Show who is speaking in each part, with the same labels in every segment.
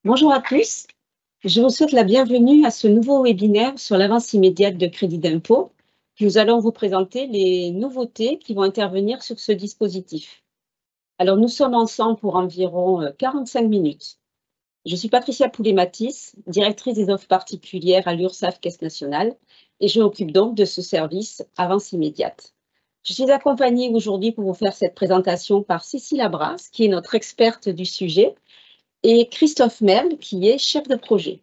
Speaker 1: Bonjour à tous, je vous souhaite la bienvenue à ce nouveau webinaire sur l'avance immédiate de crédit d'impôt. Nous allons vous présenter les nouveautés qui vont intervenir sur ce dispositif. Alors, nous sommes ensemble pour environ 45 minutes. Je suis Patricia Poulet-Mathis, directrice des offres particulières à l'URSSAF Caisse nationale, et je m'occupe donc de ce service avance immédiate. Je suis accompagnée aujourd'hui pour vous faire cette présentation par Cécile Abras, qui est notre experte du sujet, et Christophe Merle, qui est chef de projet.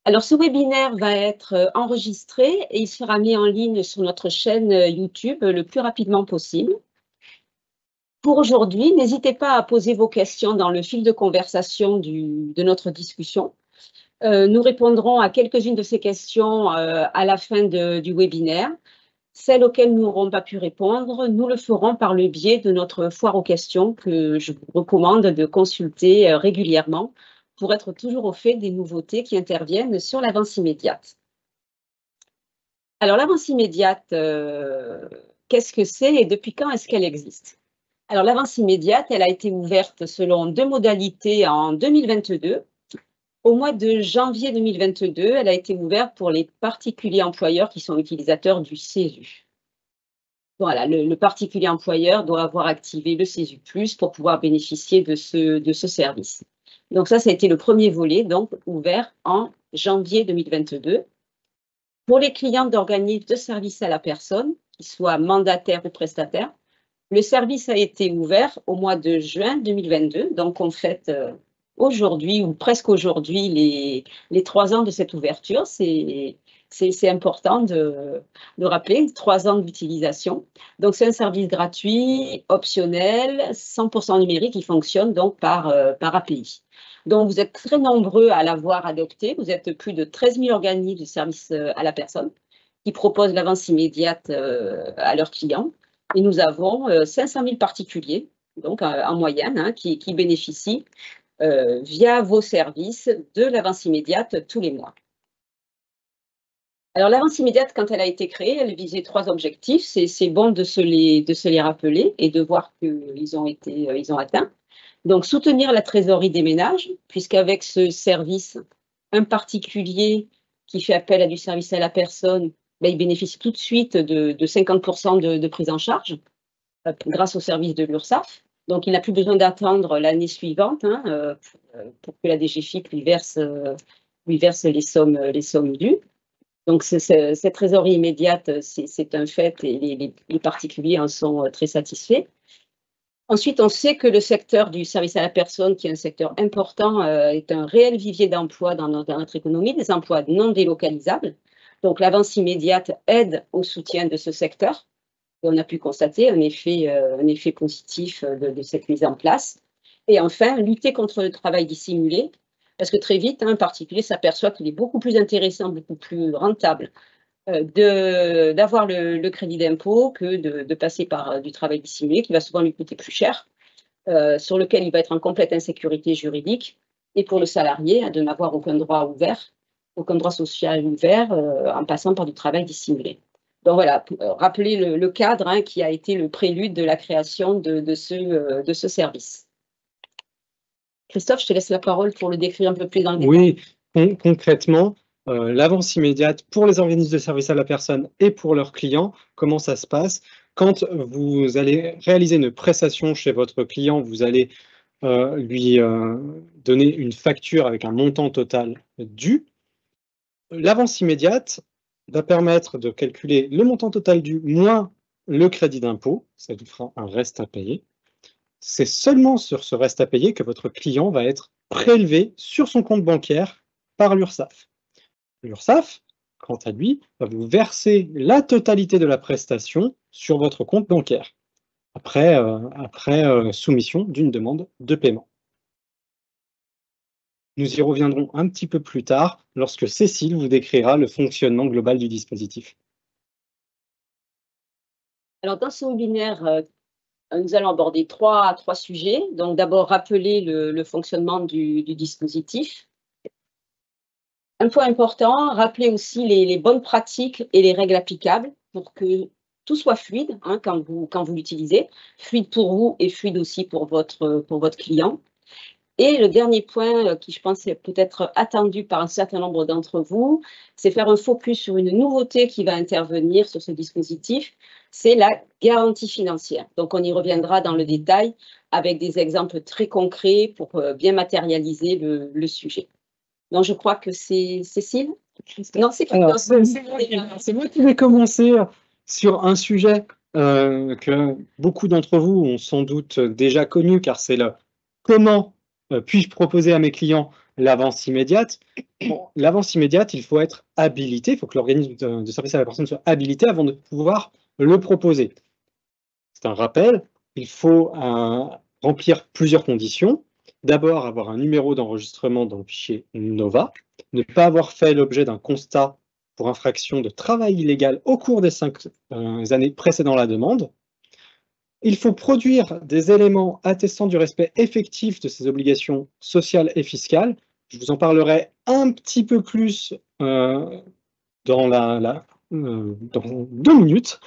Speaker 1: Alors, ce webinaire va être enregistré et il sera mis en ligne sur notre chaîne YouTube le plus rapidement possible. Pour aujourd'hui, n'hésitez pas à poser vos questions dans le fil de conversation de notre discussion. Nous répondrons à quelques-unes de ces questions à la fin du webinaire. Celles auxquelles nous n'aurons pas pu répondre, nous le ferons par le biais de notre foire aux questions que je vous recommande de consulter régulièrement pour être toujours au fait des nouveautés qui interviennent sur l'avance immédiate. Alors, l'avance immédiate, qu'est-ce que c'est et depuis quand est-ce qu'elle existe? Alors, l'avance immédiate, elle a été ouverte selon deux modalités en 2022. Au mois de janvier 2022, elle a été ouverte pour les particuliers employeurs qui sont utilisateurs du CESU. Voilà, le particulier employeur doit avoir activé le CESU+, pour pouvoir bénéficier de ce service. Donc ça a été le premier volet, donc ouvert en janvier 2022. Pour les clients d'organismes de services à la personne, qu'ils soient mandataires ou prestataires, le service a été ouvert au mois de juin 2022, donc on fête aujourd'hui ou presque aujourd'hui les 3 ans de cette ouverture. C'est important de rappeler, 3 ans d'utilisation. Donc c'est un service gratuit, optionnel, 100% numérique, qui fonctionne donc par API. Donc vous êtes très nombreux à l'avoir adopté, vous êtes plus de 13 000 organismes de services à la personne qui proposent l'avance immédiate à leurs clients. Et nous avons 500 000 particuliers, donc en moyenne, qui bénéficient via vos services de l'avance immédiate tous les mois. Alors, l'avance immédiate, quand elle a été créée, elle visait 3 objectifs. C'est bon de se les rappeler et de voir qu'ils ont atteint. Donc, soutenir la trésorerie des ménages, puisqu'avec ce service, un particulier qui fait appel à du service à la personne, il bénéficie tout de suite de 50% de prise en charge grâce au service de l'URSSAF. Donc, il n'a plus besoin d'attendre l'année suivante pour que la DGFiP lui verse les sommes dues. Donc, cette trésorerie immédiate, c'est un fait et les particuliers en sont très satisfaits. Ensuite, on sait que le secteur du service à la personne, qui est un secteur important, est un réel vivier d'emplois dans notre économie, des emplois non délocalisables. Donc, l'avance immédiate aide au soutien de ce secteur. Et on a pu constater un effet positif de cette mise en place. Et enfin, lutter contre le travail dissimulé, parce que très vite, un particulier s'aperçoit qu'il est beaucoup plus intéressant, beaucoup plus rentable d'avoir le crédit d'impôt que de passer par du travail dissimulé, qui va souvent lui coûter plus cher, sur lequel il va être en complète insécurité juridique, et pour le salarié, de n'avoir aucun droit ouvert, aucun droit social ouvert, en passant par du travail dissimulé. Donc voilà, rappeler le cadre qui a été le prélude de la création de ce service. Christophe, je te laisse la parole pour le décrire un peu plus dans le détail.
Speaker 2: Oui, concrètement, l'avance immédiate pour les organismes de service à la personne et pour leurs clients, comment ça se passe? Quand vous allez réaliser une prestation chez votre client, vous allez lui donner une facture avec un montant total dû. L'avance immédiate va permettre de calculer le montant total dû moins le crédit d'impôt, ça vous fera un reste à payer. C'est seulement sur ce reste à payer que votre client va être prélevé sur son compte bancaire par l'URSSAF. L'URSSAF, quant à lui, va vous verser la totalité de la prestation sur votre compte bancaire, après soumission d'une demande de paiement. Nous y reviendrons un petit peu plus tard lorsque Cécile vous décrira le fonctionnement global du dispositif.
Speaker 1: Alors, dans ce webinaire, nous allons aborder trois sujets. Donc, d'abord, rappeler le fonctionnement du dispositif. Un point important, rappeler aussi les bonnes pratiques et les règles applicables pour que tout soit fluide quand vous l'utilisez. Fluide pour vous et fluide aussi pour votre client. Et le dernier point qui, je pense, est peut-être attendu par un certain nombre d'entre vous, c'est faire un focus sur une nouveauté qui va intervenir sur ce dispositif, c'est la garantie financière. Donc, on y reviendra dans le détail avec des exemples très concrets pour bien matérialiser le sujet. Donc, je crois que c'est Cécile.
Speaker 2: Non, c'est moi qui vais commencer sur un sujet que beaucoup d'entre vous ont sans doute déjà connu, car c'est le comment puis-je proposer à mes clients l'avance immédiate. Bon, l'avance immédiate, il faut être habilité, il faut que l'organisme de service à la personne soit habilité avant de pouvoir le proposer. C'est un rappel, il faut remplir plusieurs conditions. D'abord, avoir un numéro d'enregistrement dans le fichier NOVA, ne pas avoir fait l'objet d'un constat pour infraction de travail illégal au cours des 5 années précédant la demande. Il faut produire des éléments attestant du respect effectif de ses obligations sociales et fiscales. Je vous en parlerai un petit peu plus dans 2 minutes.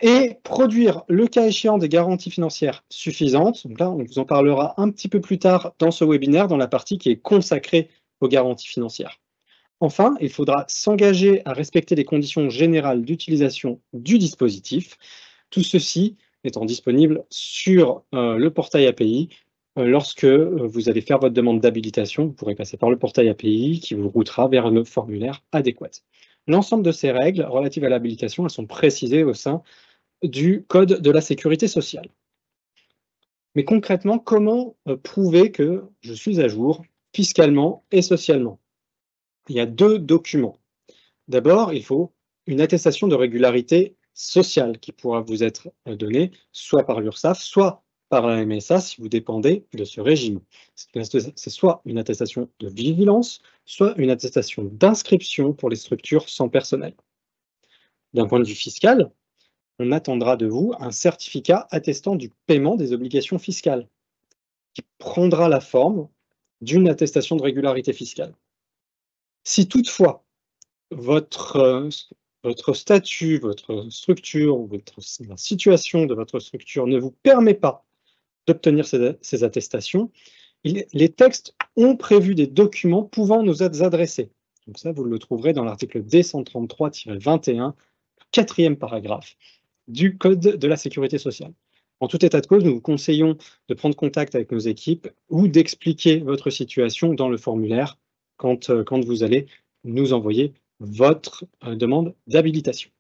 Speaker 2: Et produire, le cas échéant, des garanties financières suffisantes. Donc là, on vous en parlera un petit peu plus tard dans ce webinaire, dans la partie qui est consacrée aux garanties financières. Enfin, il faudra s'engager à respecter les conditions générales d'utilisation du dispositif. Tout ceci étant disponible sur le portail API. Lorsque vous allez faire votre demande d'habilitation, vous pourrez passer par le portail API qui vous routera vers le formulaire adéquat. L'ensemble de ces règles relatives à l'habilitation, elles sont précisées au sein du Code de la sécurité sociale. Mais concrètement, comment prouver que je suis à jour fiscalement et socialement? Il y a 2 documents. D'abord, il faut une attestation de régularité sociale qui pourra vous être donnée soit par l'URSSAF, soit par la MSA si vous dépendez de ce régime. C'est soit une attestation de vigilance, soit une attestation d'inscription pour les structures sans personnel. D'un point de vue fiscal, on attendra de vous un certificat attestant du paiement des obligations fiscales, qui prendra la forme d'une attestation de régularité fiscale. Si toutefois, votre statut, votre structure, la situation de votre structure ne vous permet pas d'obtenir ces attestations, les textes ont prévu des documents pouvant nous être adressés. Donc ça, vous le trouverez dans l'article D133-21, 4e paragraphe du Code de la sécurité sociale. En tout état de cause, nous vous conseillons de prendre contact avec nos équipes ou d'expliquer votre situation dans le formulaire quand vous allez nous envoyer votre demande d'habilitation.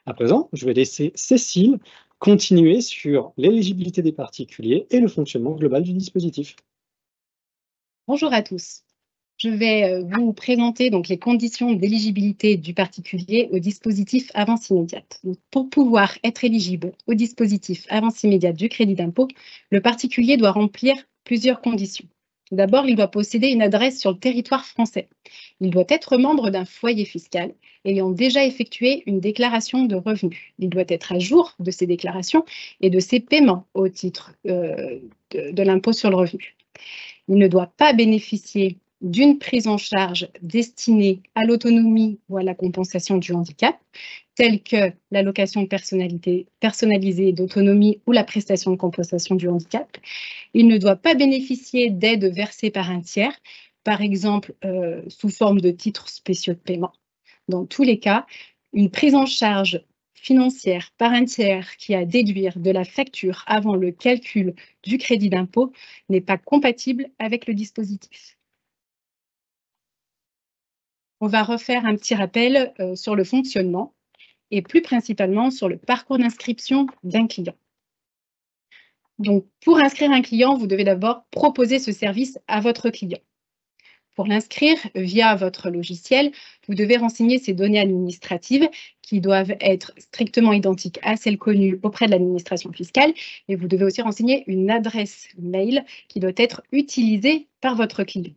Speaker 2: À présent, je vais laisser Cécile continuer sur l'éligibilité des particuliers et le fonctionnement global du dispositif.
Speaker 3: Bonjour à tous. Je vais vous présenter donc les conditions d'éligibilité du particulier au dispositif avance immédiate. Donc, pour pouvoir être éligible au dispositif avance immédiate du crédit d'impôt, le particulier doit remplir plusieurs conditions. Tout d'abord, il doit posséder une adresse sur le territoire français. Il doit être membre d'un foyer fiscal ayant déjà effectué une déclaration de revenus. Il doit être à jour de ses déclarations et de ses paiements au titre de l'impôt sur le revenu. Il ne doit pas bénéficier d'une prise en charge destinée à l'autonomie ou à la compensation du handicap, telle que l'allocation personnalisée d'autonomie ou la prestation de compensation du handicap. Il ne doit pas bénéficier d'aides versées par un tiers, par exemple sous forme de titres spéciaux de paiement. Dans tous les cas, une prise en charge financière par un tiers qui a à déduire de la facture avant le calcul du crédit d'impôt n'est pas compatible avec le dispositif. On va refaire un petit rappel sur le fonctionnement et plus principalement sur le parcours d'inscription d'un client. Donc, pour inscrire un client, vous devez d'abord proposer ce service à votre client. Pour l'inscrire via votre logiciel, vous devez renseigner ses données administratives qui doivent être strictement identiques à celles connues auprès de l'administration fiscale et vous devez aussi renseigner une adresse mail qui doit être utilisée par votre client.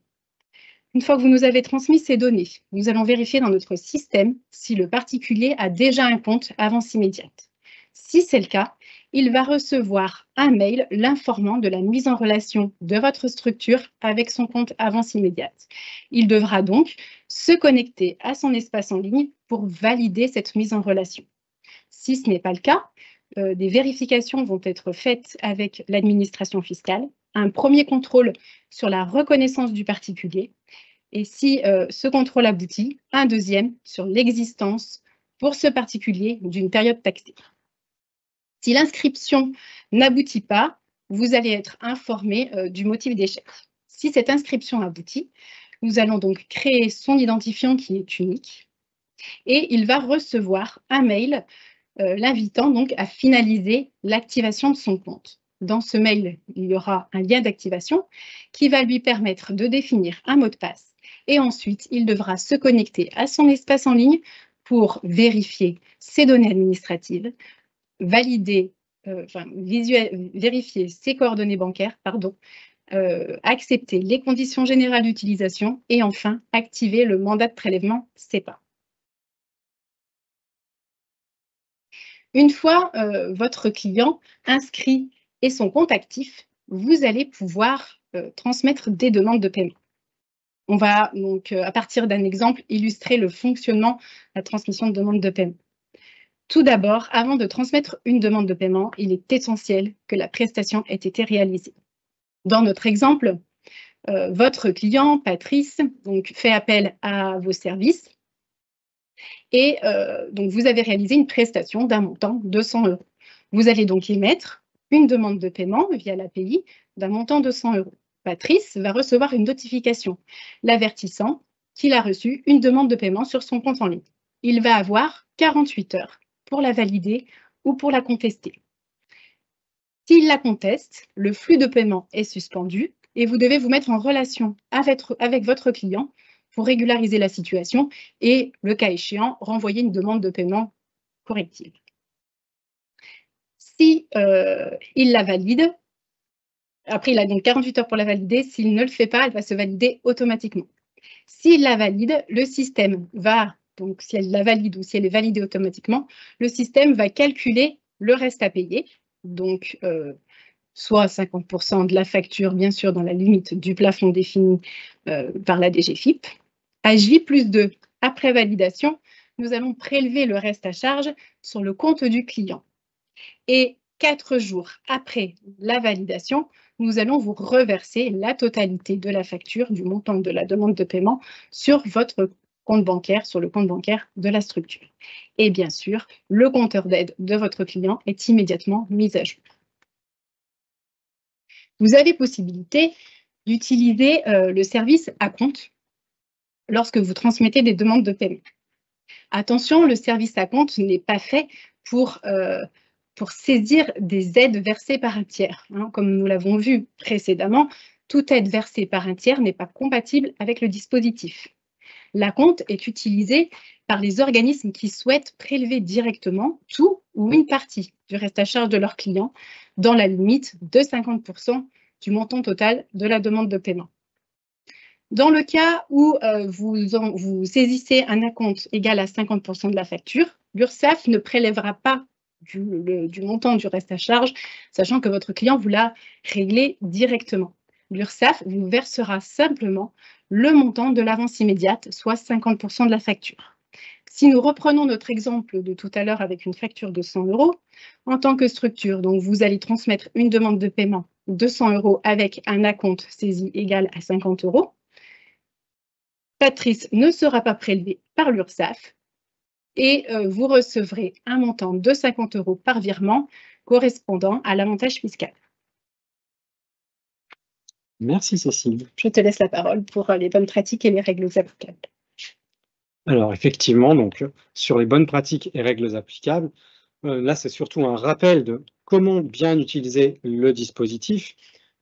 Speaker 3: Une fois que vous nous avez transmis ces données, nous allons vérifier dans notre système si le particulier a déjà un compte avance immédiate. Si c'est le cas, il va recevoir un mail l'informant de la mise en relation de votre structure avec son compte avance immédiate. Il devra donc se connecter à son espace en ligne pour valider cette mise en relation. Si ce n'est pas le cas, des vérifications vont être faites avec l'administration fiscale un premier contrôle sur la reconnaissance du particulier. Et si ce contrôle aboutit, un deuxième sur l'existence pour ce particulier d'une période taxée. Si l'inscription n'aboutit pas, vous allez être informé du motif d'échec. Si cette inscription aboutit, nous allons donc créer son identifiant qui est unique et il va recevoir un mail l'invitant donc à finaliser l'activation de son compte. Dans ce mail, il y aura un lien d'activation qui va lui permettre de définir un mot de passe et ensuite, il devra se connecter à son espace en ligne pour vérifier ses données administratives, valider, vérifier ses coordonnées bancaires, accepter les conditions générales d'utilisation et enfin activer le mandat de prélèvement SEPA. Une fois votre client inscrit et son compte actif, vous allez pouvoir transmettre des demandes de paiement. On va donc, à partir d'un exemple, illustrer le fonctionnement de la transmission de demandes de paiement. Tout d'abord, avant de transmettre une demande de paiement, il est essentiel que la prestation ait été réalisée. Dans notre exemple, votre client, Patrice, donc, fait appel à vos services et donc vous avez réalisé une prestation d'un montant de 200 €. Vous allez donc émettre une demande de paiement via l'API d'un montant de 100 €. Patrice va recevoir une notification l'avertissant qu'il a reçu une demande de paiement sur son compte en ligne. Il va avoir 48 heures pour la valider ou pour la contester. S'il la conteste, le flux de paiement est suspendu et vous devez vous mettre en relation avec votre client pour régulariser la situation et, le cas échéant, renvoyer une demande de paiement corrective. Si il la valide, après il a donc 48 heures pour la valider, s'il ne le fait pas, elle va se valider automatiquement. S'il la valide, le système va, donc si elle la valide ou si elle est validée automatiquement, le système va calculer le reste à payer, donc soit 50% de la facture, bien sûr, dans la limite du plafond défini par la DGFiP. À J+2, après validation, nous allons prélever le reste à charge sur le compte du client. Et 4 jours après la validation, nous allons vous reverser la totalité de la facture du montant de la demande de paiement sur votre compte bancaire, sur le compte bancaire de la structure. Et bien sûr, le compteur d'aide de votre client est immédiatement mis à jour. Vous avez possibilité d'utiliser le service Acompte lorsque vous transmettez des demandes de paiement. Attention, le service Acompte n'est pas fait pour saisir des aides versées par un tiers. Comme nous l'avons vu précédemment, toute aide versée par un tiers n'est pas compatible avec le dispositif. L'acompte est utilisé par les organismes qui souhaitent prélever directement tout ou une partie du reste à charge de leurs clients dans la limite de 50% du montant total de la demande de paiement. Dans le cas où vous saisissez un acompte égal à 50% de la facture, l'URSSAF ne prélèvera pas du montant du reste à charge, sachant que votre client vous l'a réglé directement. L'URSSAF vous versera simplement le montant de l'avance immédiate, soit 50% de la facture. Si nous reprenons notre exemple de tout à l'heure avec une facture de 100 €, en tant que structure, donc vous allez transmettre une demande de paiement de 100 € avec un acompte saisi égal à 50 €. Patrice ne sera pas prélevé par l'URSSAF et vous recevrez un montant de 50 € par virement correspondant à l'avantage fiscal.
Speaker 2: Merci Cécile.
Speaker 3: Je te laisse la parole pour les bonnes pratiques et les règles applicables.
Speaker 2: Alors effectivement, donc, sur les bonnes pratiques et règles applicables, là c'est surtout un rappel de comment bien utiliser le dispositif.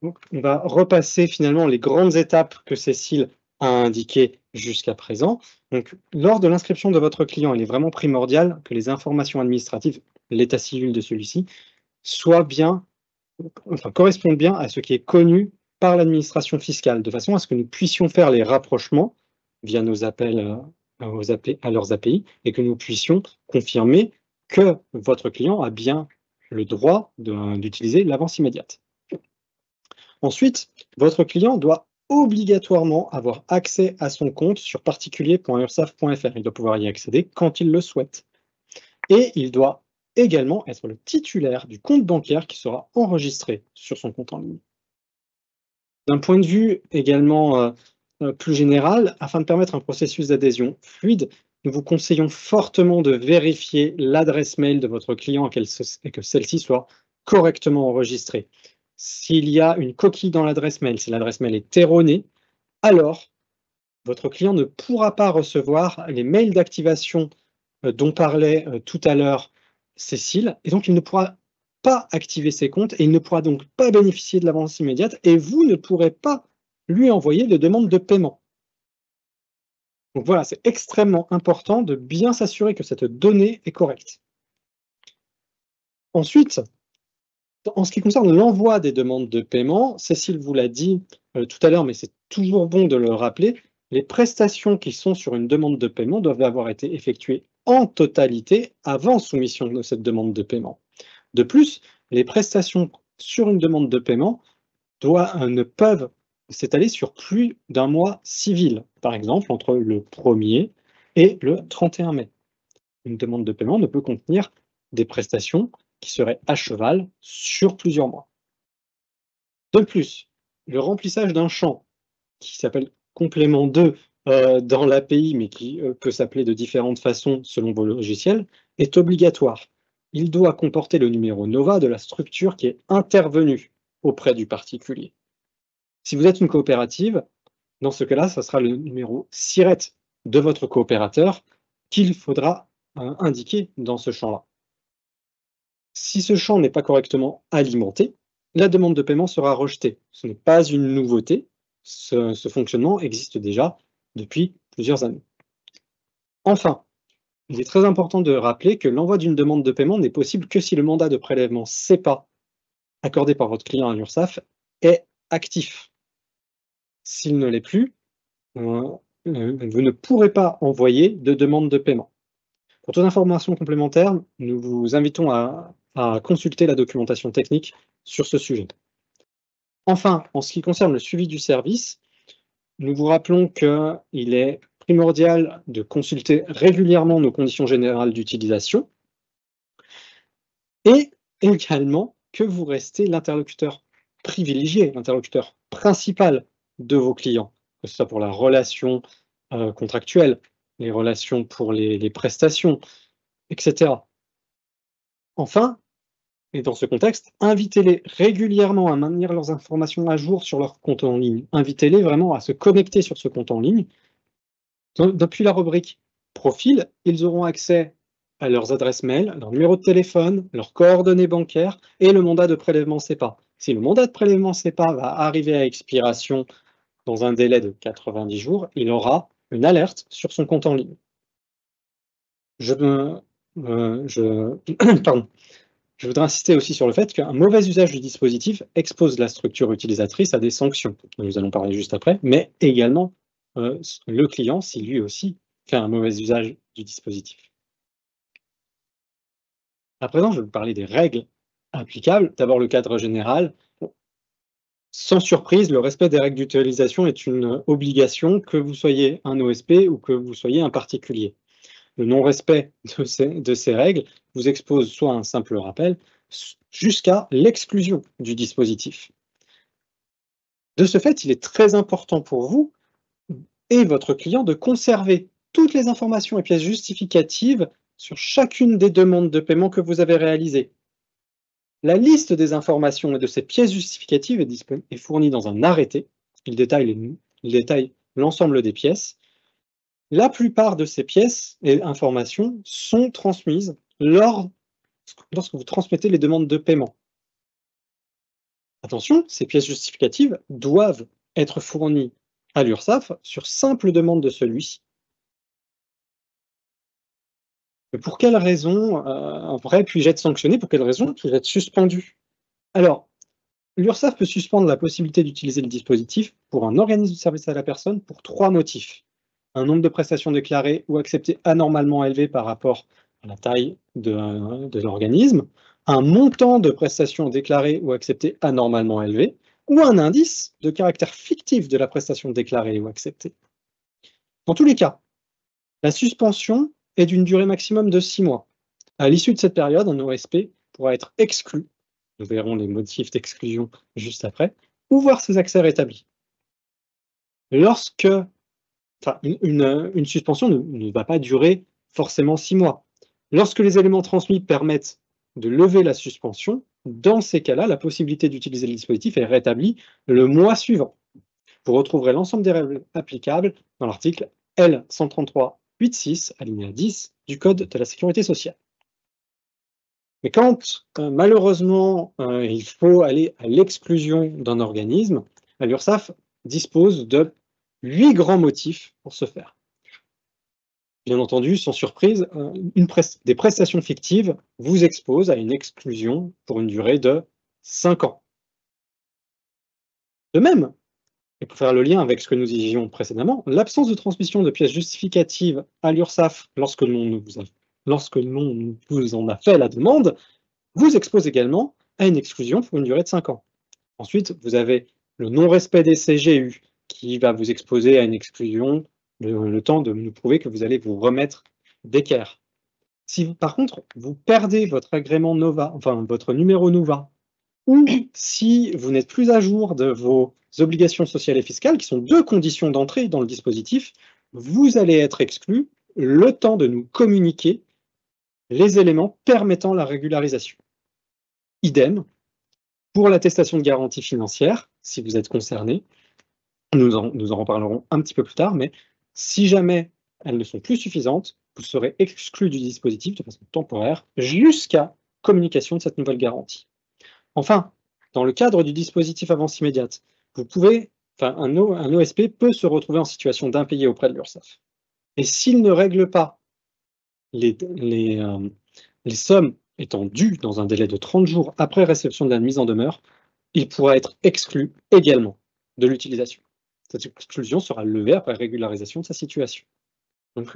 Speaker 2: Donc, on va repasser finalement les grandes étapes que Cécile a indiquées jusqu'à présent. Donc, lors de l'inscription de votre client, il est vraiment primordial que les informations administratives, l'état civil de celui-ci, correspondent bien à ce qui est connu par l'administration fiscale, de façon à ce que nous puissions faire les rapprochements via nos appels à leurs API et que nous puissions confirmer que votre client a bien le droit d'utiliser l'avance immédiate. Ensuite, votre client doit obligatoirement avoir accès à son compte sur particulier.ursaf.fr. Il doit pouvoir y accéder quand il le souhaite. Et il doit également être le titulaire du compte bancaire qui sera enregistré sur son compte en ligne. D'un point de vue également plus général, afin de permettre un processus d'adhésion fluide, nous vous conseillons fortement de vérifier l'adresse mail de votre client et que celle-ci soit correctement enregistrée. S'il y a une coquille dans l'adresse mail, si l'adresse mail est erronée, alors votre client ne pourra pas recevoir les mails d'activation dont parlait tout à l'heure Cécile, et donc il ne pourra pas activer ses comptes et il ne pourra donc pas bénéficier de l'avance immédiate et vous ne pourrez pas lui envoyer de demande de paiement. Donc voilà, c'est extrêmement important de bien s'assurer que cette donnée est correcte. Ensuite, en ce qui concerne l'envoi des demandes de paiement, Cécile vous l'a dit tout à l'heure, mais c'est toujours bon de le rappeler, les prestations qui sont sur une demande de paiement doivent avoir été effectuées en totalité avant soumission de cette demande de paiement. De plus, les prestations sur une demande de paiement ne peuvent s'étaler sur plus d'un mois civil, par exemple entre le 1er et le 31 mai. Une demande de paiement ne peut contenir des prestations qui seraient à cheval sur plusieurs mois. De plus, le remplissage d'un champ qui s'appelle complément 2 dans l'API, mais qui peut s'appeler de différentes façons selon vos logiciels, est obligatoire. Il doit comporter le numéro NOVA de la structure qui est intervenue auprès du particulier. Si vous êtes une coopérative, dans ce cas-là, ce sera le numéro SIRET de votre coopérateur qu'il faudra indiquer dans ce champ-là. Si ce champ n'est pas correctement alimenté, la demande de paiement sera rejetée. Ce n'est pas une nouveauté, ce fonctionnement existe déjà depuis plusieurs années. Enfin, il est très important de rappeler que l'envoi d'une demande de paiement n'est possible que si le mandat de prélèvement SEPA accordé par votre client à l'URSSAF est actif. S'il ne l'est plus, vous ne pourrez pas envoyer de demande de paiement. Pour toute information complémentaire, nous vous invitons à consulter la documentation technique sur ce sujet. Enfin, en ce qui concerne le suivi du service, nous vous rappelons qu'il est primordial de consulter régulièrement nos conditions générales d'utilisation et également que vous restez l'interlocuteur privilégié, l'interlocuteur principal de vos clients, que ce soit pour la relation contractuelle, les relations pour les prestations, etc. Enfin, et dans ce contexte, invitez-les régulièrement à maintenir leurs informations à jour sur leur compte en ligne. Invitez-les vraiment à se connecter sur ce compte en ligne. Depuis la rubrique Profil, ils auront accès à leurs adresses mail, leur numéro de téléphone, leurs coordonnées bancaires et le mandat de prélèvement SEPA. Si le mandat de prélèvement SEPA va arriver à expiration dans un délai de 90 jours, il aura une alerte sur son compte en ligne. Je voudrais insister aussi sur le fait qu'un mauvais usage du dispositif expose la structure utilisatrice à des sanctions, dont nous allons parler juste après, mais également le client si lui aussi fait un mauvais usage du dispositif. À présent, je vais vous parler des règles applicables. D'abord, le cadre général. Sans surprise, le respect des règles d'utilisation est une obligation, que vous soyez un OSP ou que vous soyez un particulier. Le non-respect de ces règles vous expose soit à un simple rappel, jusqu'à l'exclusion du dispositif. De ce fait, il est très important pour vous et votre client de conserver toutes les informations et pièces justificatives sur chacune des demandes de paiement que vous avez réalisées. La liste des informations et de ces pièces justificatives est fournie dans un arrêté. Il détaille l'ensemble des pièces. La plupart de ces pièces et informations sont transmises lorsque vous transmettez les demandes de paiement. Attention, ces pièces justificatives doivent être fournies à l'URSSAF sur simple demande de celui-ci. Pour quelles raisons, en vrai, puis-je être sanctionné? Pour quelles raisons puis-je être suspendu? Alors, l'URSSAF peut suspendre la possibilité d'utiliser le dispositif pour un organisme de service à la personne pour 3 motifs. Un nombre de prestations déclarées ou acceptées anormalement élevé par rapport à la taille de l'organisme, un montant de prestations déclarées ou acceptées anormalement élevé, ou un indice de caractère fictif de la prestation déclarée ou acceptée. Dans tous les cas, la suspension est d'une durée maximum de 6 mois. À l'issue de cette période, un OSP pourra être exclu, nous verrons les motifs d'exclusion juste après, ou voir ses accès rétablis. Lorsque une suspension ne va pas durer forcément 6 mois. Lorsque les éléments transmis permettent de lever la suspension, dans ces cas-là, la possibilité d'utiliser le dispositif est rétablie le mois suivant. Vous retrouverez l'ensemble des règles applicables dans l'article L133.8.6, alinéa 10 du Code de la Sécurité sociale. Mais quand, malheureusement, il faut aller à l'exclusion d'un organisme, l'URSSAF dispose de 8 grands motifs pour ce faire. Bien entendu, sans surprise, des prestations fictives vous exposent à une exclusion pour une durée de 5 ans. De même, et pour faire le lien avec ce que nous disions précédemment, l'absence de transmission de pièces justificatives à l'URSSAF lorsque l'on vous en a fait la demande, vous expose également à une exclusion pour une durée de 5 ans. Ensuite, vous avez le non-respect des CGU qui va vous exposer à une exclusion le temps de nous prouver que vous allez vous remettre d'équerre. Si par contre, vous perdez votre agrément NOVA, enfin votre numéro NOVA, ou si vous n'êtes plus à jour de vos obligations sociales et fiscales, qui sont 2 conditions d'entrée dans le dispositif, vous allez être exclu le temps de nous communiquer les éléments permettant la régularisation. Idem pour l'attestation de garantie financière, si vous êtes concerné. Nous en reparlerons un petit peu plus tard, mais si jamais elles ne sont plus suffisantes, vous serez exclu du dispositif de façon temporaire jusqu'à communication de cette nouvelle garantie. Enfin, dans le cadre du dispositif avance immédiate, un OSP peut se retrouver en situation d'impayé auprès de l'URSSAF. Et s'il ne règle pas les sommes étant dues dans un délai de 30 jours après réception de la mise en demeure, il pourra être exclu également de l'utilisation. Cette exclusion sera levée après régularisation de sa situation. Donc,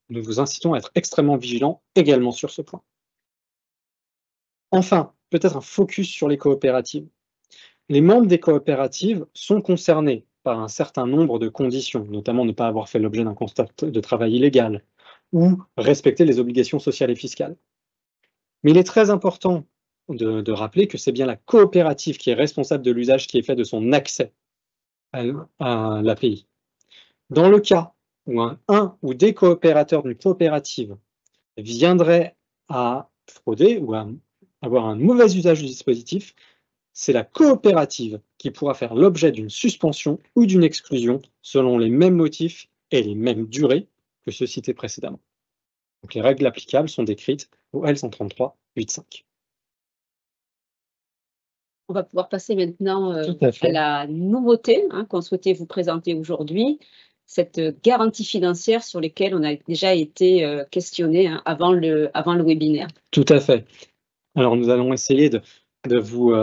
Speaker 2: nous vous incitons à être extrêmement vigilants également sur ce point. Enfin, peut-être un focus sur les coopératives. Les membres des coopératives sont concernés par un certain nombre de conditions, notamment ne pas avoir fait l'objet d'un constat de travail illégal ou respecter les obligations sociales et fiscales. Mais il est très important de rappeler que c'est bien la coopérative qui est responsable de l'usage qui est fait de son accès à l'API. Dans le cas où un ou des coopérateurs d'une coopérative viendraient à frauder ou à avoir un mauvais usage du dispositif, c'est la coopérative qui pourra faire l'objet d'une suspension ou d'une exclusion selon les mêmes motifs et les mêmes durées que ceux cités précédemment. Donc les règles applicables sont décrites au L133.8.5.
Speaker 1: On va pouvoir passer maintenant à la nouveauté qu'on souhaitait vous présenter aujourd'hui, cette garantie financière sur laquelle on a déjà été questionné avant le webinaire.
Speaker 2: Tout à fait. Alors nous allons essayer de vous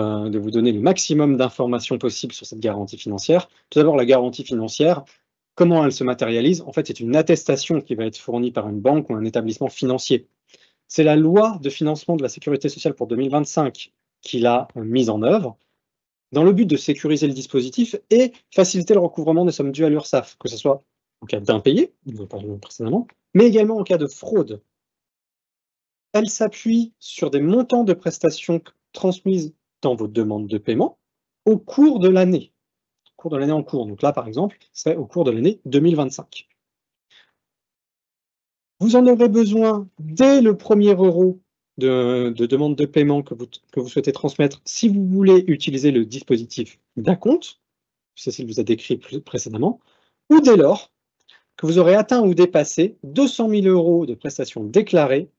Speaker 2: donner le maximum d'informations possibles sur cette garantie financière. Tout d'abord, la garantie financière, comment elle se matérialise? En fait, c'est une attestation qui va être fournie par une banque ou un établissement financier. C'est la loi de financement de la sécurité sociale pour 2025 qui l'a mise en œuvre, dans le but de sécuriser le dispositif et faciliter le recouvrement des sommes dues à l'URSSAF, que ce soit en cas d'impayé, nous en parlions précédemment, mais également en cas de fraude. Elle s'appuie sur des montants de prestations transmises dans vos demandes de paiement au cours de l'année. Au cours de l'année en cours. Donc là, par exemple, ce serait au cours de l'année 2025. Vous en aurez besoin dès le premier euro de demande de paiement que vous souhaitez transmettre si vous voulez utiliser le dispositif d'acompte, Cécile vous a décrit précédemment, ou dès lors que vous aurez atteint ou dépassé 200 000 € de prestations déclarées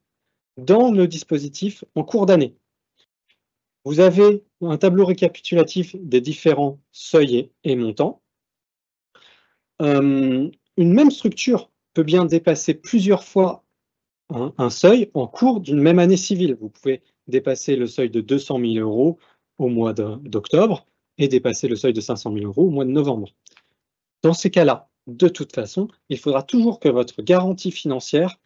Speaker 2: dans le dispositif en cours d'année. Vous avez un tableau récapitulatif des différents seuils et montants. Une même structure peut bien dépasser plusieurs fois un seuil en cours d'une même année civile. Vous pouvez dépasser le seuil de 200 000 € au mois d'octobre et dépasser le seuil de 500 000 € au mois de novembre. Dans ces cas-là, de toute façon, il faudra toujours que votre garantie financière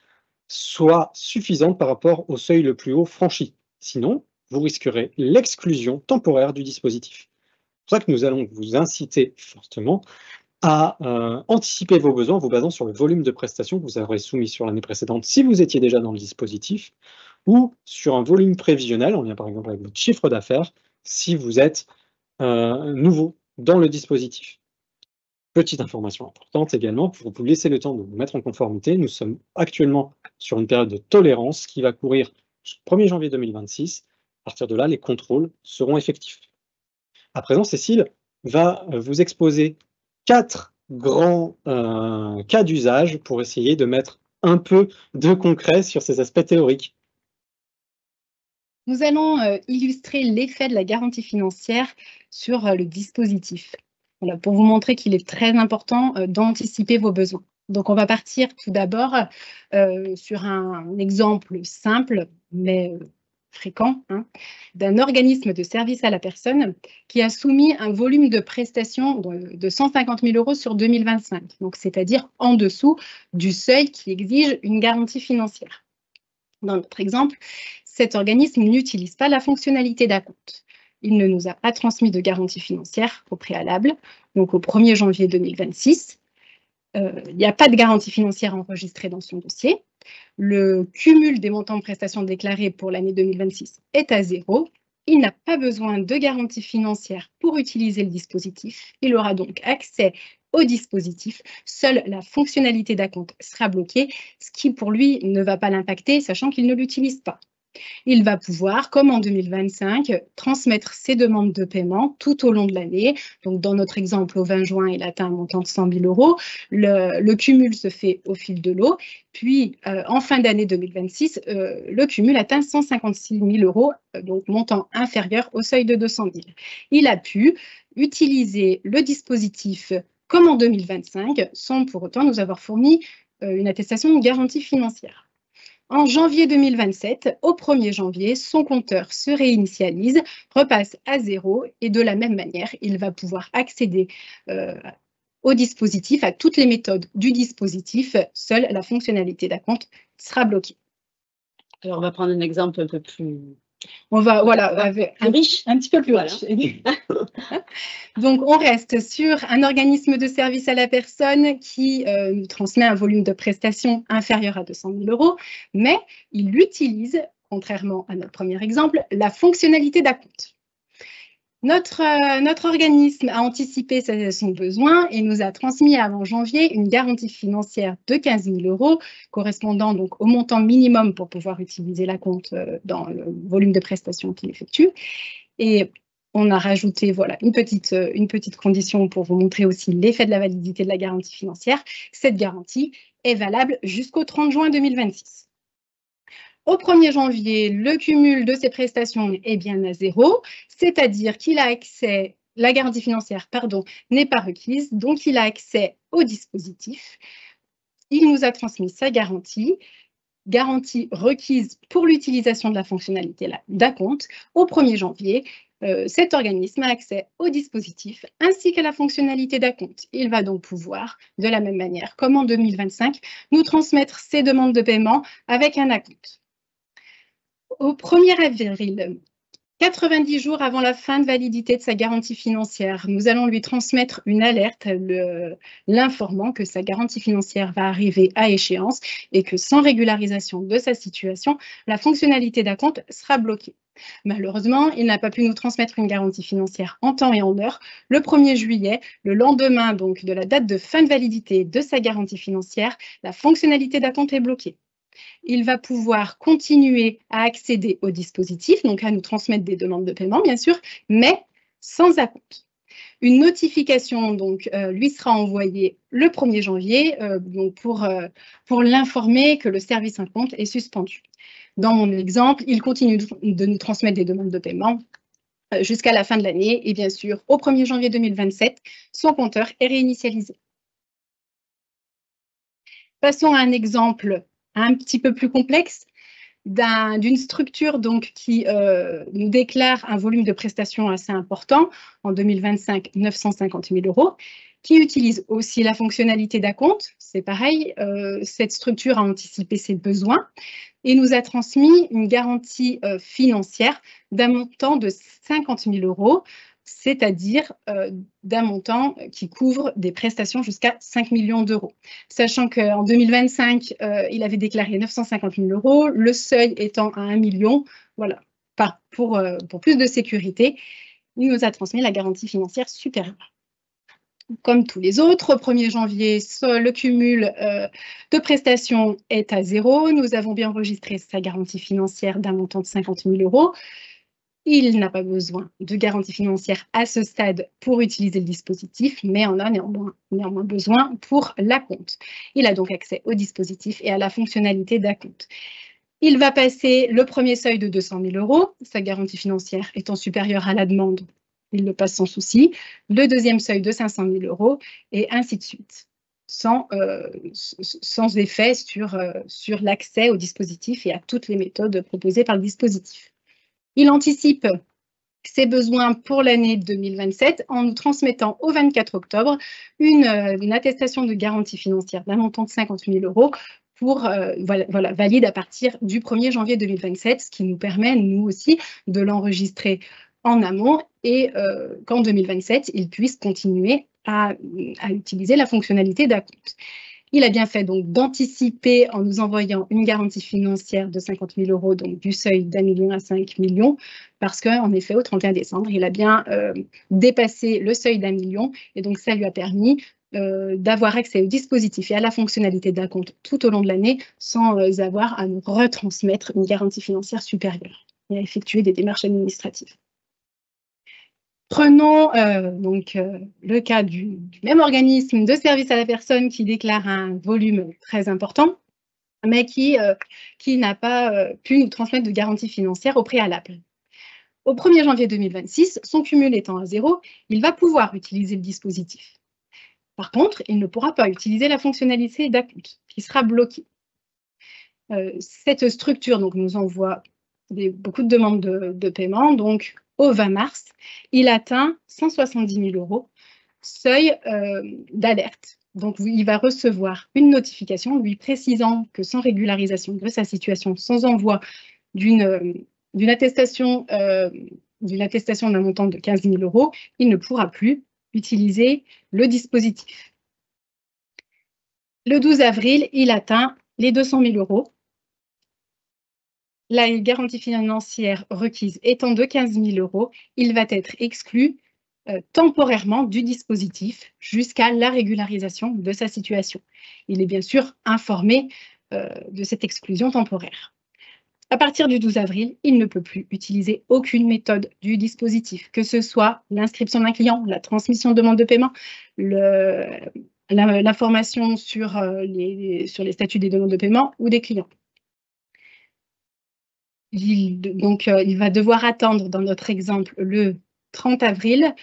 Speaker 2: soit suffisante par rapport au seuil le plus haut franchi. Sinon, vous risquerez l'exclusion temporaire du dispositif. C'est pour ça que nous allons vous inciter fortement à anticiper vos besoins en vous basant sur le volume de prestations que vous aurez soumis sur l'année précédente si vous étiez déjà dans le dispositif, ou sur un volume prévisionnel, en lien par exemple avec votre chiffre d'affaires, si vous êtes nouveau dans le dispositif. Petite information importante également, pour vous laisser le temps de vous mettre en conformité, nous sommes actuellement sur une période de tolérance qui va courir jusqu'au 1er janvier 2026. À partir de là, les contrôles seront effectifs. À présent, Cécile va vous exposer 4 grands cas d'usage pour essayer de mettre un peu de concret sur ces aspects théoriques.
Speaker 3: Nous allons illustrer l'effet de la garantie financière sur le dispositif. Voilà, pour vous montrer qu'il est très important d'anticiper vos besoins. Donc, on va partir tout d'abord sur un exemple simple, mais fréquent, d'un organisme de service à la personne qui a soumis un volume de prestations de 150 000 € sur 2025, donc c'est-à-dire en dessous du seuil qui exige une garantie financière. Dans notre exemple, cet organisme n'utilise pas la fonctionnalité d'acompte. Il ne nous a pas transmis de garantie financière au préalable, donc au 1er janvier 2026. Il n'y a pas de garantie financière enregistrée dans son dossier. Le cumul des montants de prestations déclarés pour l'année 2026 est à 0. Il n'a pas besoin de garantie financière pour utiliser le dispositif. Il aura donc accès au dispositif. Seule la fonctionnalité d'acompte sera bloquée, ce qui pour lui ne va pas l'impacter, sachant qu'il ne l'utilise pas. Il va pouvoir, comme en 2025, transmettre ses demandes de paiement tout au long de l'année. Donc, dans notre exemple, au 20 juin, il atteint un montant de 100 000 €. Le cumul se fait au fil de l'eau. Puis, en fin d'année 2026, le cumul atteint 156 000 €, donc montant inférieur au seuil de 200 000. Il a pu utiliser le dispositif comme en 2025, sans pour autant nous avoir fourni une attestation de garantie financière. En janvier 2027, au 1er janvier, son compteur se réinitialise, repasse à 0 et de la même manière, il va pouvoir accéder au dispositif, à toutes les méthodes du dispositif. Seule la fonctionnalité d'acompte sera bloquée.
Speaker 1: Alors, on va prendre un exemple un peu plus...
Speaker 3: On va, voilà,
Speaker 1: riche.
Speaker 3: Un petit peu plus riche. Donc, on reste sur un organisme de service à la personne qui nous transmet un volume de prestations inférieur à 200 000 €, mais il utilise, contrairement à notre premier exemple, la fonctionnalité d'acompte. Notre organisme a anticipé son besoin et nous a transmis avant janvier une garantie financière de 15 000 €, correspondant donc au montant minimum pour pouvoir utiliser l'acompte dans le volume de prestations qu'il effectue. Et on a rajouté voilà, une petite condition pour vous montrer aussi l'effet de la validité de la garantie financière. Cette garantie est valable jusqu'au 30 juin 2026. Au 1er janvier, le cumul de ces prestations est bien à 0, c'est-à-dire qu'il a accès, la garantie financière, n'est pas requise, donc il a accès au dispositif. Il nous a transmis sa garantie requise pour l'utilisation de la fonctionnalité d'acompte. Au 1er janvier, cet organisme a accès au dispositif ainsi qu'à la fonctionnalité d'acompte. Il va donc pouvoir, de la même manière, comme en 2025, nous transmettre ses demandes de paiement avec un acompte. Au 1er avril, 90 jours avant la fin de validité de sa garantie financière, nous allons lui transmettre une alerte l'informant que sa garantie financière va arriver à échéance et que sans régularisation de sa situation, la fonctionnalité d'acompte sera bloquée. Malheureusement, il n'a pas pu nous transmettre une garantie financière en temps et en heure. Le 1er juillet, le lendemain donc de la date de fin de validité de sa garantie financière, la fonctionnalité d'acompte est bloquée. Il va pouvoir continuer à accéder au dispositif, donc à nous transmettre des demandes de paiement, bien sûr, mais sans acompte. Une notification donc, lui sera envoyée le 1er janvier donc pour l'informer que le service acompte est suspendu. Dans mon exemple, il continue de nous transmettre des demandes de paiement jusqu'à la fin de l'année et bien sûr, au 1er janvier 2027, son compteur est réinitialisé. Passons à un exemple un petit peu plus complexe d'une structure donc, qui nous déclare un volume de prestations assez important, en 2025, 950 000 €, qui utilise aussi la fonctionnalité d'acompte. C'est pareil, cette structure a anticipé ses besoins et nous a transmis une garantie financière d'un montant de 50 000 €, c'est-à-dire d'un montant qui couvre des prestations jusqu'à 5 millions d'euros. Sachant qu'en 2025, il avait déclaré 950 000 €, le seuil étant à 1 million, voilà, pour plus de sécurité. il nous a transmis la garantie financière supérieure. Comme tous les autres, au 1er janvier, le cumul de prestations est à 0. Nous avons bien enregistré sa garantie financière d'un montant de 50 000 €. Il n'a pas besoin de garantie financière à ce stade pour utiliser le dispositif, mais en a néanmoins besoin pour l'acompte. Il a donc accès au dispositif et à la fonctionnalité d'acompte. Il va passer le premier seuil de 200 000 €, sa garantie financière étant supérieure à la demande. Il le passe sans souci. Le deuxième seuil de 500 000 € et ainsi de suite, sans effet sur l'accès au dispositif et à toutes les méthodes proposées par le dispositif. Il anticipe ses besoins pour l'année 2027 en nous transmettant au 24 octobre une attestation de garantie financière d'un montant de 50 000 € valide à partir du 1er janvier 2027, ce qui nous permet, nous aussi, de l'enregistrer en amont et qu'en 2027, il puisse continuer à utiliser la fonctionnalité d'acompte. Il a bien fait donc d'anticiper en nous envoyant une garantie financière de 50 000 €, donc du seuil d'1 million à 5 millions, parce qu'en effet, au 31 décembre, il a bien dépassé le seuil d'1 million, et donc ça lui a permis d'avoir accès au dispositif et à la fonctionnalité d'acompte tout au long de l'année sans avoir à nous retransmettre une garantie financière supérieure et à effectuer des démarches administratives. Prenons le cas du même organisme de service à la personne qui déclare un volume très important, mais qui n'a pas pu nous transmettre de garantie financière au préalable. Au 1er janvier 2026, son cumul étant à 0, il va pouvoir utiliser le dispositif. Par contre, il ne pourra pas utiliser la fonctionnalité d'acompte, qui sera bloquée. Cette structure nous envoie beaucoup de demandes de paiement, donc au 20 mars, il atteint 170 000 €, seuil d'alerte. Donc, il va recevoir une notification lui précisant que sans régularisation de sa situation, sans envoi d'une attestation d'un montant de 15 000 €, il ne pourra plus utiliser le dispositif. Le 12 avril, il atteint les 200 000 €. La garantie financière requise étant de 15 000 €, il va être exclu temporairement du dispositif jusqu'à la régularisation de sa situation. Il est bien sûr informé de cette exclusion temporaire. À partir du 12 avril, il ne peut plus utiliser aucune méthode du dispositif, que ce soit l'inscription d'un client, la transmission de demande de paiement, l'information sur les statuts des demandes de paiement ou des clients. Il va devoir attendre, dans notre exemple, le 30 avril,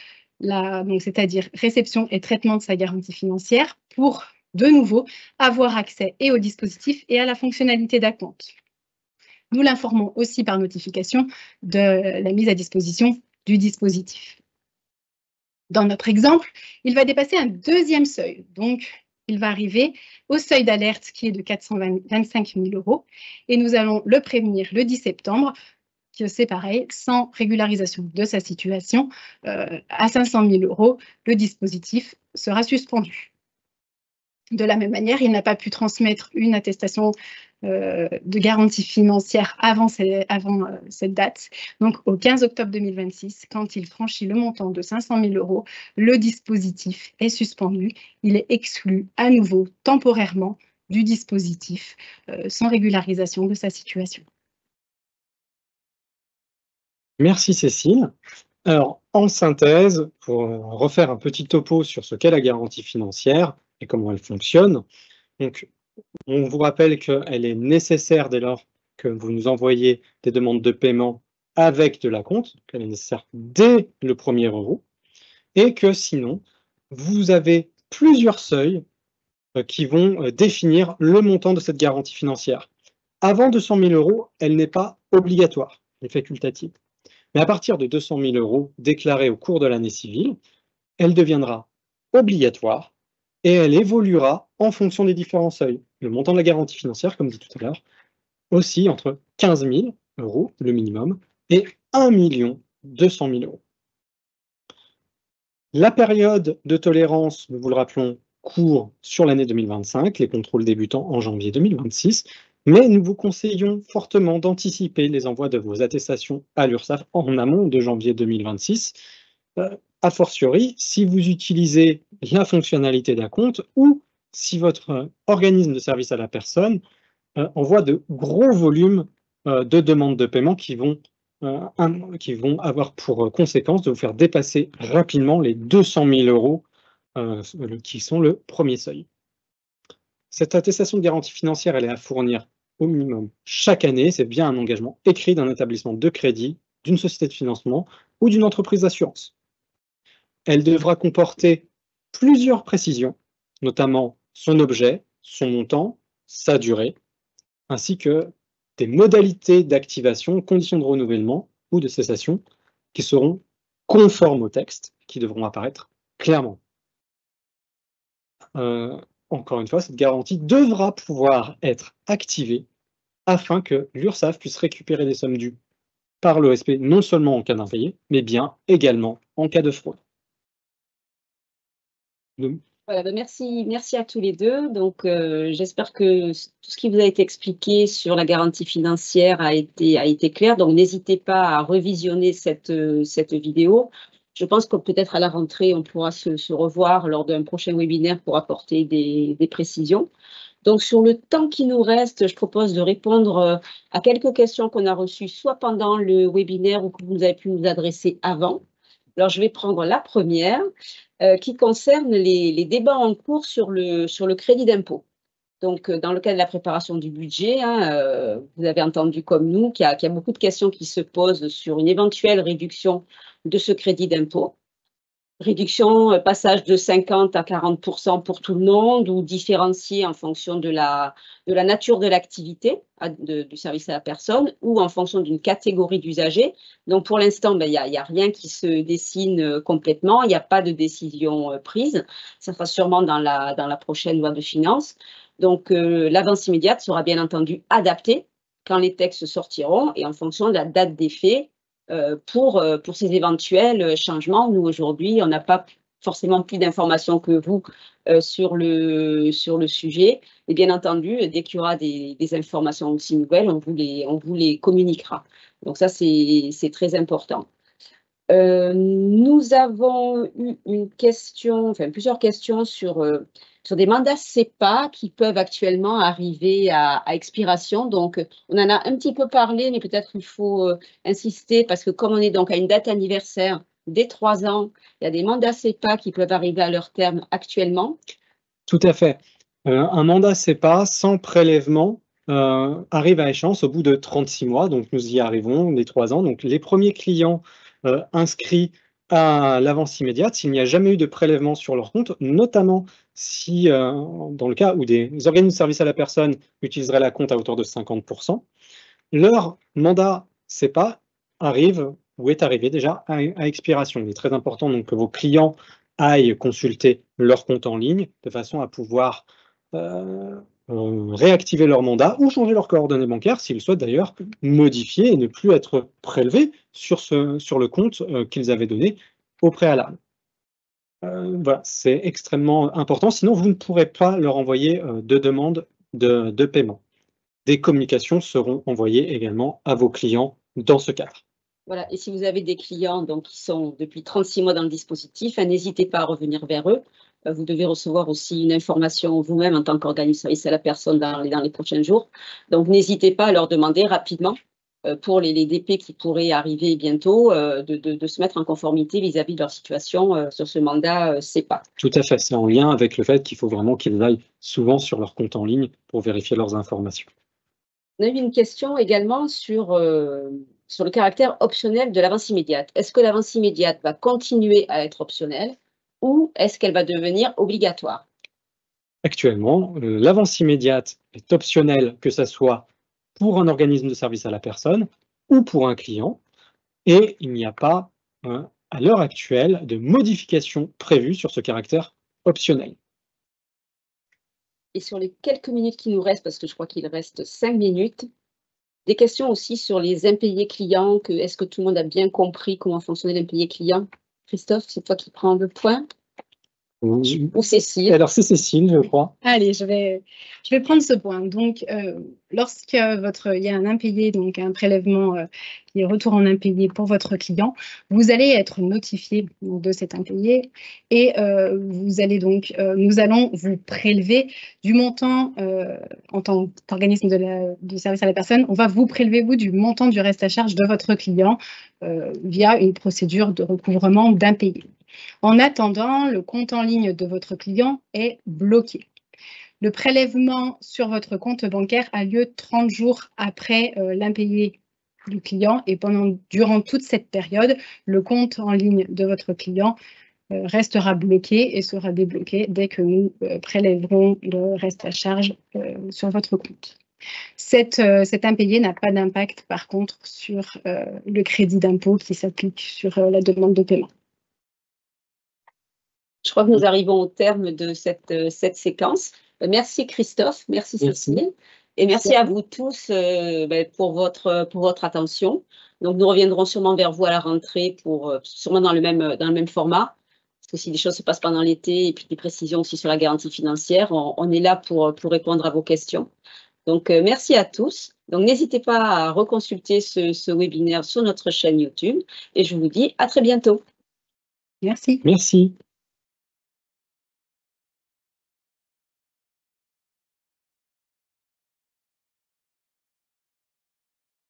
Speaker 3: c'est-à-dire réception et traitement de sa garantie financière, pour de nouveau avoir accès et au dispositif et à la fonctionnalité d'acompte. Nous l'informons aussi par notification de la mise à disposition du dispositif. Dans notre exemple, il va dépasser un deuxième seuil, donc il va arriver au seuil d'alerte qui est de 425 000 € et nous allons le prévenir le 10 septembre que c'est pareil, sans régularisation de sa situation, à 500 000 €, le dispositif sera suspendu. De la même manière, il n'a pas pu transmettre une attestation de garantie financière avant cette date. Donc, au 15 octobre 2026, quand il franchit le montant de 500 000 €, le dispositif est suspendu. Il est exclu à nouveau temporairement du dispositif sans régularisation de sa situation.
Speaker 2: Merci Cécile. Alors, en synthèse, pour refaire un petit topo sur ce qu'est la garantie financière et comment elle fonctionne, donc, on vous rappelle qu'elle est nécessaire dès lors que vous nous envoyez des demandes de paiement avec de l'acompte, qu'elle est nécessaire dès le premier euro, et que sinon, vous avez plusieurs seuils qui vont définir le montant de cette garantie financière. Avant 200 000 €, elle n'est pas obligatoire, elle est facultative. Mais à partir de 200 000 € déclarés au cours de l'année civile, elle deviendra obligatoire et elle évoluera en fonction des différents seuils. Le montant de la garantie financière, comme dit tout à l'heure, aussi entre 15 000 €, le minimum, et 1 200 000 €. La période de tolérance, nous vous le rappelons, court sur l'année 2025, les contrôles débutant en janvier 2026, mais nous vous conseillons fortement d'anticiper les envois de vos attestations à l'URSSAF en amont de janvier 2026, a fortiori, si vous utilisez la fonctionnalité d'Acompte ou si votre organisme de service à la personne envoie de gros volumes de demandes de paiement qui vont avoir pour conséquence de vous faire dépasser rapidement les 200 000 € qui sont le premier seuil. Cette attestation de garantie financière, elle est à fournir au minimum chaque année. C'est bien un engagement écrit d'un établissement de crédit, d'une société de financement ou d'une entreprise d'assurance. Elle devra comporter plusieurs précisions, notamment son objet, son montant, sa durée, ainsi que des modalités d'activation, conditions de renouvellement ou de cessation qui seront conformes au texte, qui devront apparaître clairement. Encore une fois, cette garantie devra pouvoir être activée afin que l'URSSAF puisse récupérer des sommes dues par l'OSP, non seulement en cas d'impayé, mais bien également en cas de fraude.
Speaker 1: Voilà, ben merci à tous les deux. Donc, j'espère que tout ce qui vous a été expliqué sur la garantie financière a été clair. Donc, n'hésitez pas à revisionner cette vidéo. Je pense que peut-être à la rentrée, on pourra se revoir lors d'un prochain webinaire pour apporter des précisions. Donc, sur le temps qui nous reste, je propose de répondre à quelques questions qu'on a reçues, soit pendant le webinaire ou que vous avez pu nous adresser avant. Alors, je vais prendre la première qui concerne les débats en cours sur le crédit d'impôt. Donc, dans le cadre de la préparation du budget, vous avez entendu comme nous qu'il y a beaucoup de questions qui se posent sur une éventuelle réduction de ce crédit d'impôt. Réduction, passage de 50 à 40% pour tout le monde ou différencié en fonction de la nature de l'activité du service à la personne ou en fonction d'une catégorie d'usagers. Donc, pour l'instant, il y a rien qui se dessine complètement. Il n'y a pas de décision prise. Ça sera sûrement dans la prochaine loi de finances. Donc, l'avance immédiate sera bien entendu adaptée quand les textes sortiront et en fonction de la date d'effet pour ces éventuels changements. Nous, aujourd'hui, on n'a pas forcément plus d'informations que vous sur le sujet. Et bien entendu, dès qu'il y aura des informations aussi nouvelles, on vous les communiquera. Donc ça, c'est très important. Nous avons eu plusieurs questions sur des mandats CEPA qui peuvent actuellement arriver à expiration. Donc, on en a un petit peu parlé, mais peut-être il faut insister parce que comme on est donc à une date anniversaire des 3 ans, il y a des mandats CEPA qui peuvent arriver à leur terme actuellement.
Speaker 2: Tout à fait. Un mandat CEPA sans prélèvement arrive à échéance au bout de 36 mois. Donc, nous y arrivons, les 3 ans. Donc, les premiers clients inscrits à l'avance immédiate, s'il n'y a jamais eu de prélèvement sur leur compte, notamment si, dans le cas où des organismes de service à la personne utiliseraient la compte à hauteur de 50%, leur mandat CEPA arrive ou est arrivé déjà à expiration. Il est très important donc que vos clients aillent consulter leur compte en ligne de façon à pouvoir réactiver leur mandat ou changer leurs coordonnées bancaires s'ils souhaitent d'ailleurs modifier et ne plus être prélevés sur le compte qu'ils avaient donné au préalable. Voilà, c'est extrêmement important, sinon vous ne pourrez pas leur envoyer de demande de paiement. Des communications seront envoyées également à vos clients dans ce cadre.
Speaker 1: Voilà, et si vous avez des clients donc, qui sont depuis 36 mois dans le dispositif, n'hésitez pas à revenir vers eux. Vous devez recevoir aussi une information vous-même en tant qu'organisme de service à la personne dans les prochains jours. Donc, n'hésitez pas à leur demander rapidement pour les DP qui pourraient arriver bientôt de se mettre en conformité vis-à-vis de leur situation sur ce mandat CEPA.
Speaker 2: Tout à fait, c'est en lien avec le fait qu'il faut vraiment qu'ils aillent souvent sur leur compte en ligne pour vérifier leurs informations.
Speaker 1: On a eu une question également sur le caractère optionnel de l'avance immédiate. Est-ce que l'avance immédiate va continuer à être optionnelle ou est-ce qu'elle va devenir obligatoire?
Speaker 2: Actuellement, l'avance immédiate est optionnelle, que ce soit pour un organisme de service à la personne ou pour un client, et il n'y a pas, à l'heure actuelle, de modification prévue sur ce caractère optionnel.
Speaker 1: Et sur les quelques minutes qui nous restent, parce que je crois qu'il reste 5 minutes, des questions aussi sur les impayés clients. Est-ce que tout le monde a bien compris comment fonctionnait l'impayé client? Christophe, c'est toi qui prends le point. Ou Cécile.
Speaker 2: Alors, c'est Cécile, je crois.
Speaker 3: Allez, je vais prendre ce point. Donc, lorsque il y a un impayé, donc un prélèvement qui est retour en impayé pour votre client, vous allez être notifié de cet impayé et vous allez donc, nous allons vous prélever du montant en tant qu'organisme de service à la personne. On va vous prélever, vous, du montant du reste à charge de votre client via une procédure de recouvrement d'impayé. En attendant, le compte en ligne de votre client est bloqué. Le prélèvement sur votre compte bancaire a lieu 30 jours après l'impayé du client et durant toute cette période, le compte en ligne de votre client restera bloqué et sera débloqué dès que nous prélèverons le reste à charge sur votre compte. Cet impayé n'a pas d'impact par contre sur le crédit d'impôt qui s'applique sur la demande de paiement.
Speaker 1: Je crois que nous arrivons au terme de cette séquence. Merci Christophe, merci Cécile, et merci à vous tous pour votre attention. Donc nous reviendrons sûrement vers vous à la rentrée sûrement dans le même format, parce que si les choses se passent pendant l'été et puis des précisions aussi sur la garantie financière, on est là pour répondre à vos questions. Donc merci à tous. Donc n'hésitez pas à reconsulter ce webinaire sur notre chaîne YouTube et je vous dis à très bientôt.
Speaker 3: Merci.
Speaker 2: Merci.